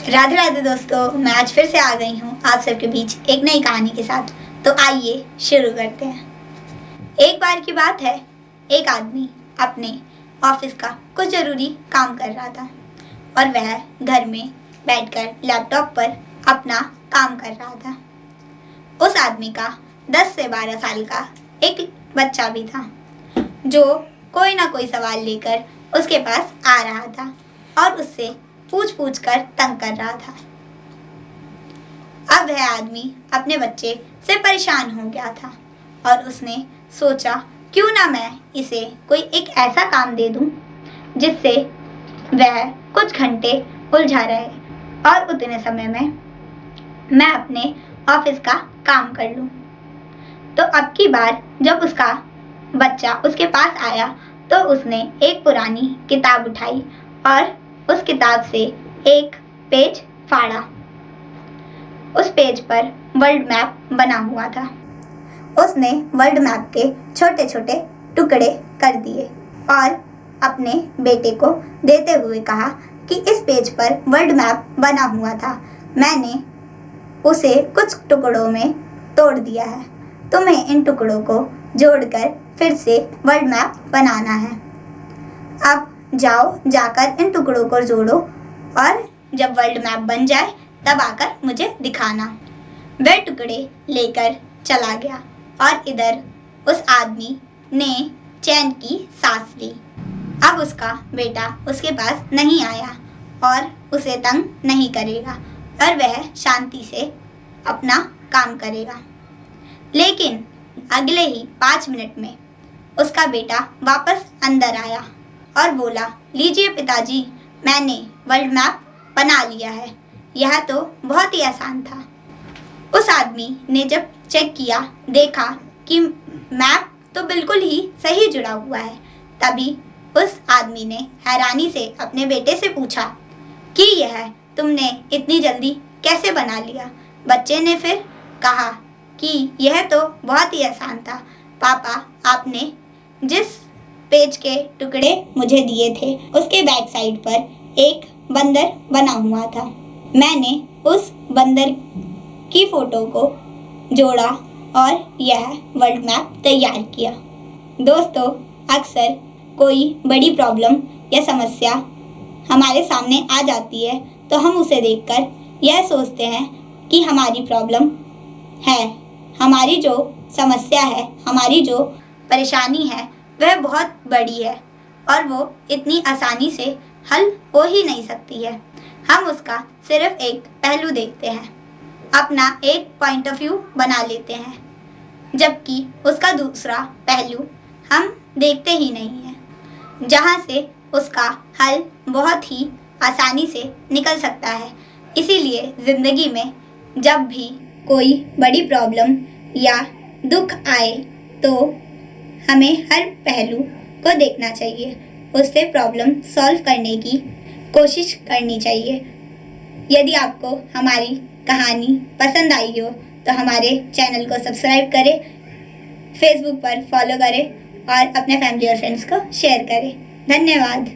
राधे राधे दोस्तों, मैं आज फिर से आ गई हूँ आप सबके बीच एक नई कहानी के साथ। तो आइए शुरू करते हैं। एक बार की बात है, एक आदमी अपने ऑफिस का कुछ ज़रूरी काम कर रहा था और वह घर में बैठकर लैपटॉप पर अपना काम कर रहा था। उस आदमी का 10 से 12 साल का एक बच्चा भी था जो कोई ना कोई सवाल लेकर उसके पास आ रहा था और उससे पूछ कर तंग कर रहा था। अब वह आदमी अपने बच्चे से परेशान हो गया था और उसने सोचा, क्यों ना मैं इसे कोई एक ऐसा काम दे दूं जिससे वह कुछ घंटे उलझा रहे और उतने समय में मैं अपने ऑफिस का काम कर लूं। तो अब की बार जब उसका बच्चा उसके पास आया तो उसने एक पुरानी किताब उठाई और उस किताब से एक पेज फाड़ा। उस पेज पर वर्ल्ड मैप बना हुआ था। उसने वर्ल्ड मैप के छोटे छोटे टुकड़े कर दिए और अपने बेटे को देते हुए कहा कि इस पेज पर वर्ल्ड मैप बना हुआ था, मैंने उसे कुछ टुकड़ों में तोड़ दिया है, तुम्हें इन टुकड़ों को जोड़कर फिर से वर्ल्ड मैप बनाना है। अब जाओ, जाकर इन टुकड़ों को जोड़ो और जब वर्ल्ड मैप बन जाए तब आकर मुझे दिखाना। वह टुकड़े लेकर चला गया और इधर उस आदमी ने चैन की सांस ली। अब उसका बेटा उसके पास नहीं आया और उसे तंग नहीं करेगा और वह शांति से अपना काम करेगा। लेकिन अगले ही 5 मिनट में उसका बेटा वापस अंदर आया और बोला, लीजिए पिताजी, मैंने वर्ल्ड मैप बना लिया है, यह तो बहुत ही आसान था। उस आदमी ने जब चेक किया, देखा कि मैप तो बिल्कुल ही सही जुड़ा हुआ है। तभी उस आदमी ने हैरानी से अपने बेटे से पूछा कि यह तुमने इतनी जल्दी कैसे बना लिया। बच्चे ने फिर कहा कि यह तो बहुत ही आसान था पापा, आपने जिस पेज के टुकड़े मुझे दिए थे उसके बैक साइड पर एक बंदर बना हुआ था, मैंने उस बंदर की फोटो को जोड़ा और यह वर्ल्ड मैप तैयार किया। दोस्तों, अक्सर कोई बड़ी प्रॉब्लम या समस्या हमारे सामने आ जाती है तो हम उसे देखकर यह सोचते हैं कि हमारी प्रॉब्लम है, हमारी जो समस्या है, हमारी जो परेशानी है वह बहुत बड़ी है और वो इतनी आसानी से हल हो ही नहीं सकती है। हम उसका सिर्फ एक पहलू देखते हैं, अपना एक पॉइंट ऑफ व्यू बना लेते हैं, जबकि उसका दूसरा पहलू हम देखते ही नहीं हैं, जहाँ से उसका हल बहुत ही आसानी से निकल सकता है। इसीलिए ज़िंदगी में जब भी कोई बड़ी प्रॉब्लम या दुख आए तो हमें हर पहलू को देखना चाहिए, उससे प्रॉब्लम सॉल्व करने की कोशिश करनी चाहिए। यदि आपको हमारी कहानी पसंद आई हो तो हमारे चैनल को सब्सक्राइब करें, फेसबुक पर फॉलो करें और अपने फैमिली और फ्रेंड्स को शेयर करें। धन्यवाद।